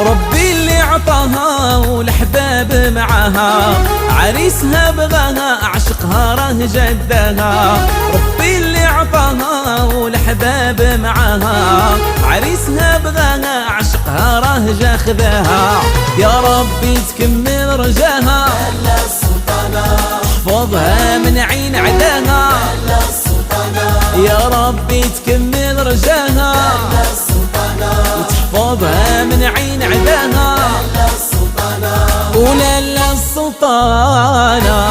ربي اللي عطاها والحباب معاها، عريسها بغاها عشقها راه جدها. ربي اللي عطاها والحباب معاها، عريسها بغاها عشقها راه جاخذها. يا ربي تكمل رجاها احفظها من عين عداها. يا ربي تكمل رجاها وتحفظها من عين عداها. ولالا السلطانة